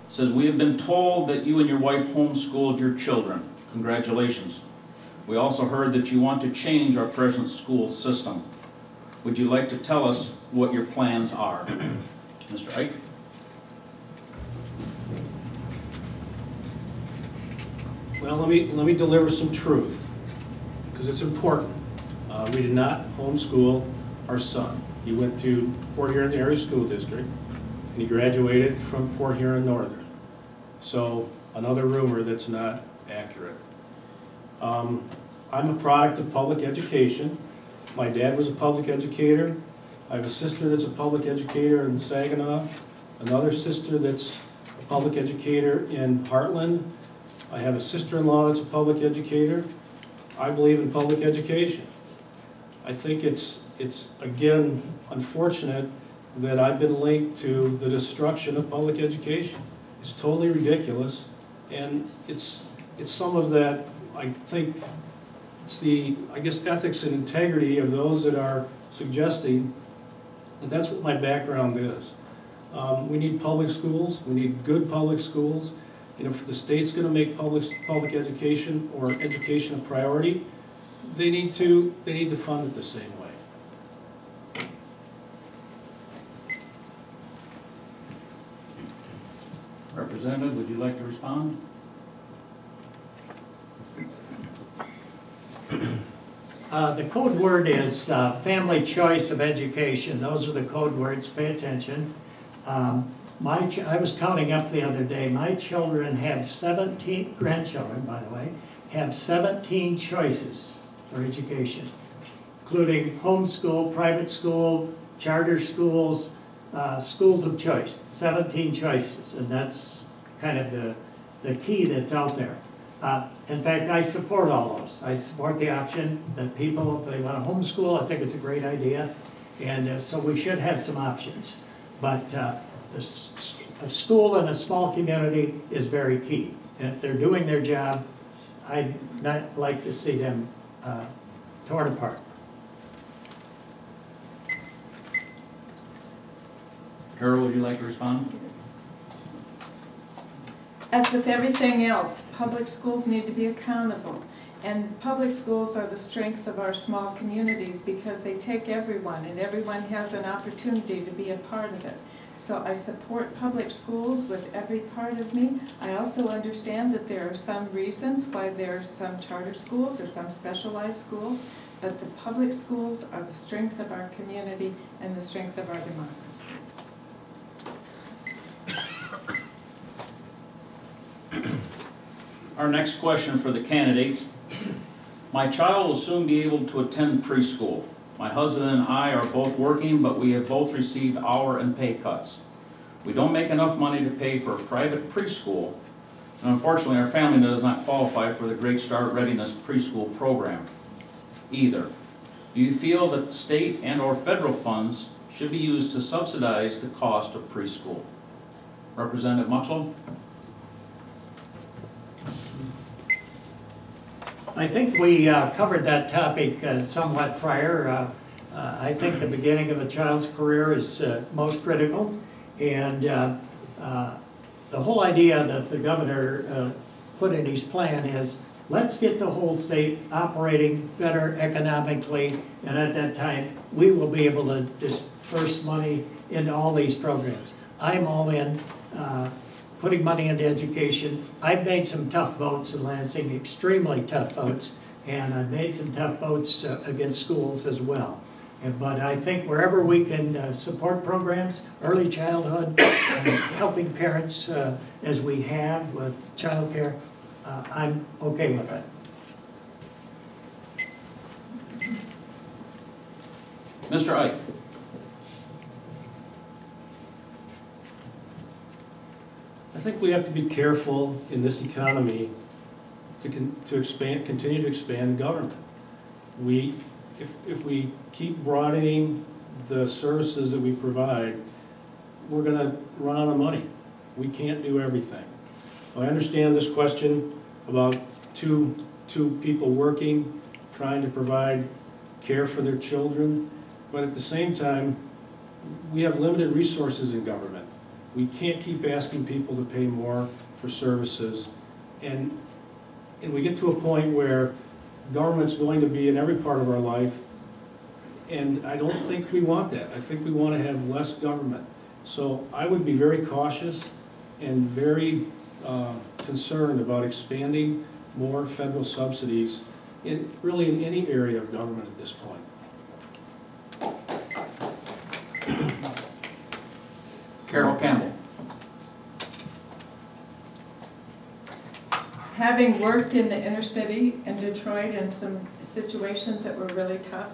says, we have been told that you and your wife homeschooled your children. Congratulations. We also heard that you want to change our present school system. Would you like to tell us what your plans are? Mr. Ike? Well, let me deliver some truth, because it's important. We did not homeschool our son. He went to Port Huron Area School District, and he graduated from Port Huron Northern. So, another rumor that's not accurate. I'm a product of public education. My dad was a public educator. I have a sister that's a public educator in Saginaw, another sister that's a public educator in Heartland. I have a sister-in-law that's a public educator. I believe in public education. I think it's again, unfortunate that I've been linked to the destruction of public education. It's totally ridiculous, and it's some of that, I think, it's the, I guess, ethics and integrity of those that are suggesting that that's what my background is. We need public schools. We need good public schools. And if the state's going to make public education or education a priority, they need to fund it the same way. Representative, would you like to respond? The code word is family choice of education. Those are the code words. Pay attention. I was counting up the other day. My children have 17, grandchildren by the way, have 17 choices for education, including homeschool, private school, charter schools, schools of choice. 17 choices, and that's kind of the key that's out there. In fact, I support all those. I support the option that people, if they want to homeschool, I think it's a great idea, and so we should have some options. But a school in a small community is very key. And if they're doing their job, I'd not like to see them torn apart. Carol, would you like to respond? As with everything else, public schools need to be accountable. And public schools are the strength of our small communities because they take everyone, and everyone has an opportunity to be a part of it. So I support public schools with every part of me. I also understand that there are some reasons why there are some charter schools or some specialized schools, but the public schools are the strength of our community and the strength of our democracy. Our next question for the candidates. My child will soon be able to attend preschool. My husband and I are both working, but we have both received hour and pay cuts. We don't make enough money to pay for a private preschool, and unfortunately our family does not qualify for the Great Start Readiness preschool program either. Do you feel that state and or federal funds should be used to subsidize the cost of preschool? Representative Muxlow? I think we covered that topic somewhat prior. I think the beginning of a child's career is most critical, and the whole idea that the governor put in his plan is let's get the whole state operating better economically, and at that time we will be able to disperse money into all these programs. I'm all in. Putting money into education. I've made some tough votes in Lansing, extremely tough votes, and I've made some tough votes against schools as well. But I think wherever we can support programs, early childhood, helping parents as we have with child care, I'm okay with that. Mr. Ike? I think we have to be careful in this economy to continue to expand government. If we keep broadening the services that we provide, we're going to run out of money. We can't do everything. I understand this question about two people working, trying to provide care for their children, but at the same time, we have limited resources in government. We can't keep asking people to pay more for services. And we get to a point where government's going to be in every part of our life, and I don't think we want that. I think we want to have less government. So I would be very cautious and very concerned about expanding more federal subsidies really in any area of government at this point. Carol Campbell. Having worked in the inner city in Detroit in some situations that were really tough,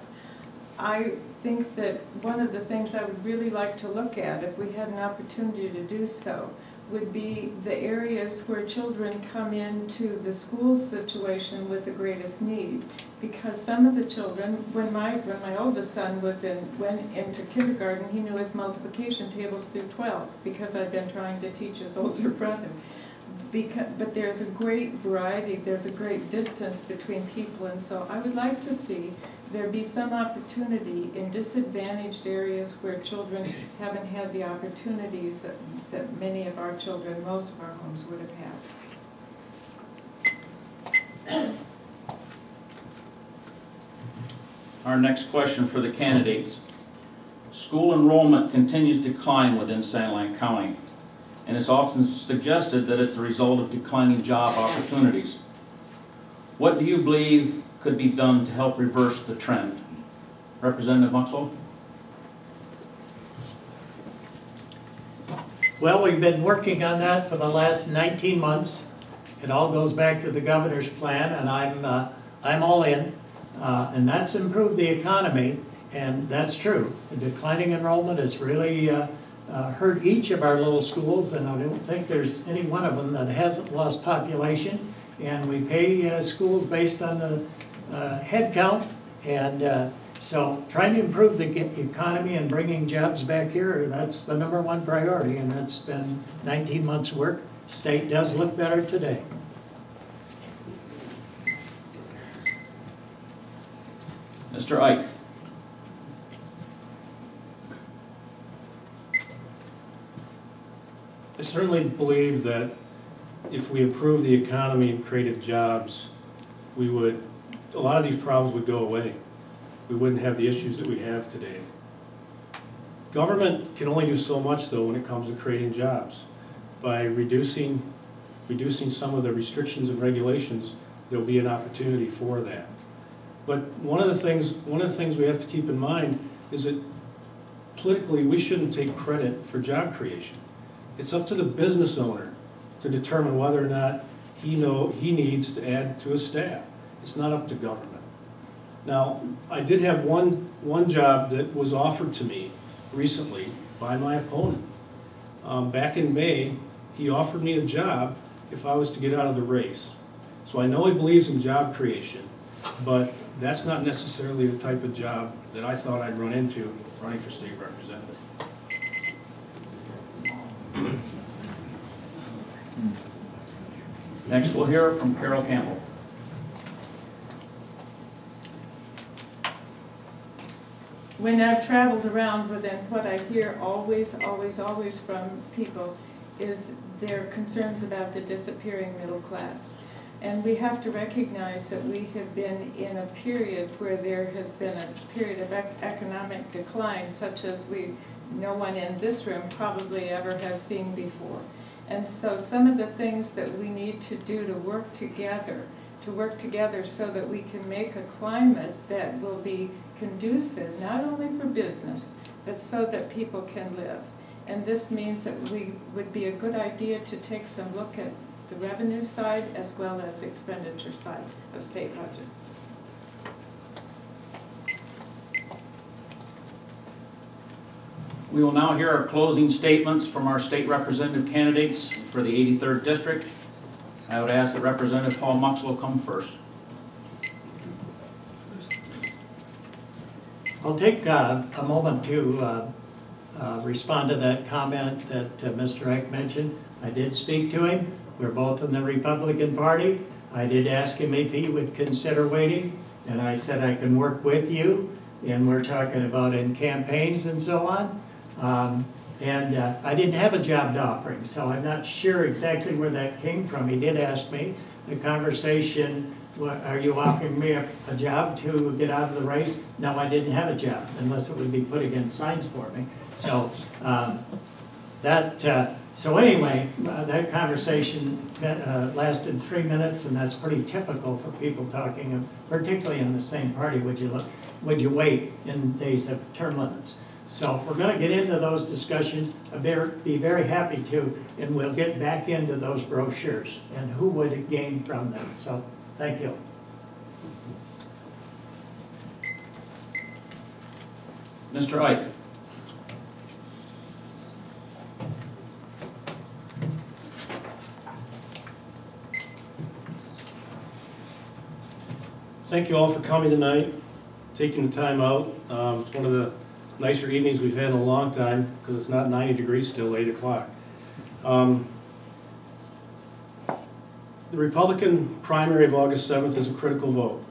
I think that one of the things I would really like to look at, if we had an opportunity to do so, would be the areas where children come into the school situation with the greatest need. Because some of the children, when my oldest son went into kindergarten, he knew his multiplication tables through 12 because I'd been trying to teach his older brother. But there's a great variety, there's a great distance between people, and so I would like to see there be some opportunity in disadvantaged areas where children haven't had the opportunities that many of our children, most of our homes would have had. Our next question for the candidates. School enrollment continues to decline within Sanilac County, and it's often suggested that it's a result of declining job opportunities. What do you believe could be done to help reverse the trend? Representative Muxlow? Well, we've been working on that for the last 19 months. It all goes back to the governor's plan, and I'm all in. And that's improved the economy, and that's true. The declining enrollment has really hurt each of our little schools, and I don't think there's any one of them that hasn't lost population. And we pay schools based on the head count, and so trying to improve the economy and bringing jobs back here, that's the #1 priority, and that's been 19 months' work. State does look better today. Mr. Ike? I certainly believe that if we improve the economy and created jobs, a lot of these problems would go away. We wouldn't have the issues that we have today. Government can only do so much, though, when it comes to creating jobs. By reducing some of the restrictions and regulations, there'll be an opportunity for that. But one of the things we have to keep in mind is that politically we shouldn't take credit for job creation. It's up to the business owner to determine whether or not he needs to add to his staff. It's not up to government. Now, I did have one job that was offered to me recently by my opponent. Back in May, he offered me a job if I was to get out of the race. So I know he believes in job creation, but that's not necessarily the type of job that I thought I'd run into running for state representative. Next we'll hear from Carol Campbell. When I've traveled around, within what I hear always from people is their concerns about the disappearing middle class. And we have to recognize that we have been in a period where there has been a period of economic decline such as no one in this room probably ever has seen before. And so some of the things that we need to do to work together so that we can make a climate that will be conducive not only for business, but so that people can live. And this means that we would be a good idea to take some look at the revenue side as well as the expenditure side of state budgets. We will now hear our closing statements from our state representative candidates for the 83rd District. I would ask that Representative Paul Muxlow come first. I'll take a moment to respond to that comment that Mr. Eck mentioned. I did speak to him. We're both in the Republican Party. I did ask him if he would consider waiting, and I said I can work with you, and we're talking about in campaigns and so on. And I didn't have a job to offer him, so I'm not sure exactly where that came from. He did ask me, the conversation, are you offering me a job to get out of the race? No, I didn't have a job, unless it would be put against signs for me. So so anyway, that conversation lasted 3 minutes, and that's pretty typical for people talking, particularly in the same party. Would you wait in days of term limits? So if we're going to get into those discussions, I'd be very happy to, and we'll get back into those brochures and who would gain from them. So thank you. Mr. Ike. Thank you all for coming tonight, taking the time out. It's one of the nicer evenings we've had in a long time because it's not 90 degrees still, 8 o'clock. The Republican primary of August 7th is a critical vote.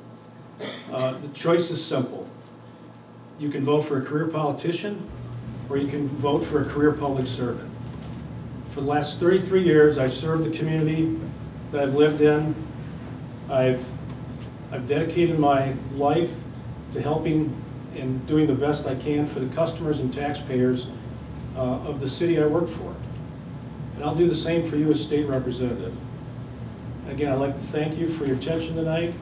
The choice is simple. You can vote for a career politician or you can vote for a career public servant. For the last 33 years, I've served the community that I've lived in. I've dedicated my life to helping and doing the best I can for the customers and taxpayers of the city I work for. And I'll do the same for you as state representative. Again, I'd like to thank you for your attention tonight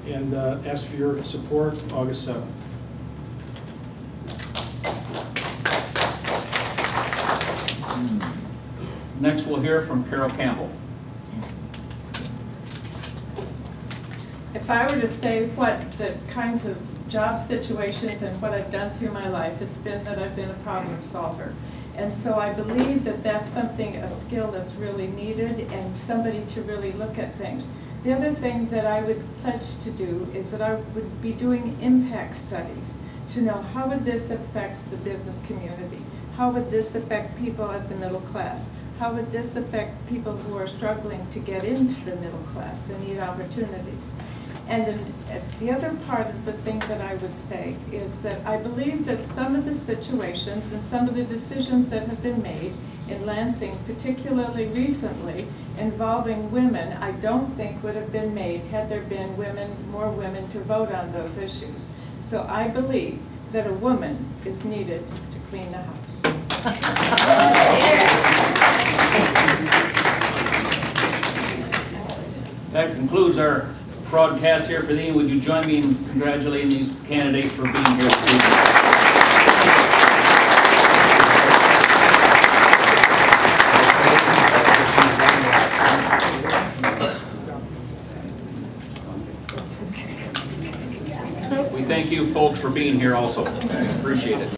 and ask for your support August 7th. Next, we'll hear from Carol Campbell. If I were to say what the kinds of job situations and what I've done through my life, it's been that I've been a problem solver. And so I believe that that's something, a skill that's really needed and somebody to really look at things. The other thing that I would pledge to do is that I would be doing impact studies to know how would this affect the business community? How would this affect people at the middle class? How would this affect people who are struggling to get into the middle class and need opportunities? And then the other part of the thing that I would say is that I believe that some of the situations and some of the decisions that have been made in Lansing, particularly recently, involving women, I don't think would have been made had there been more women to vote on those issues. So I believe that a woman is needed to clean the house. That concludes our broadcast here for the evening. Would you join me in congratulating these candidates for being here this evening? We thank you folks for being here also. Appreciate it.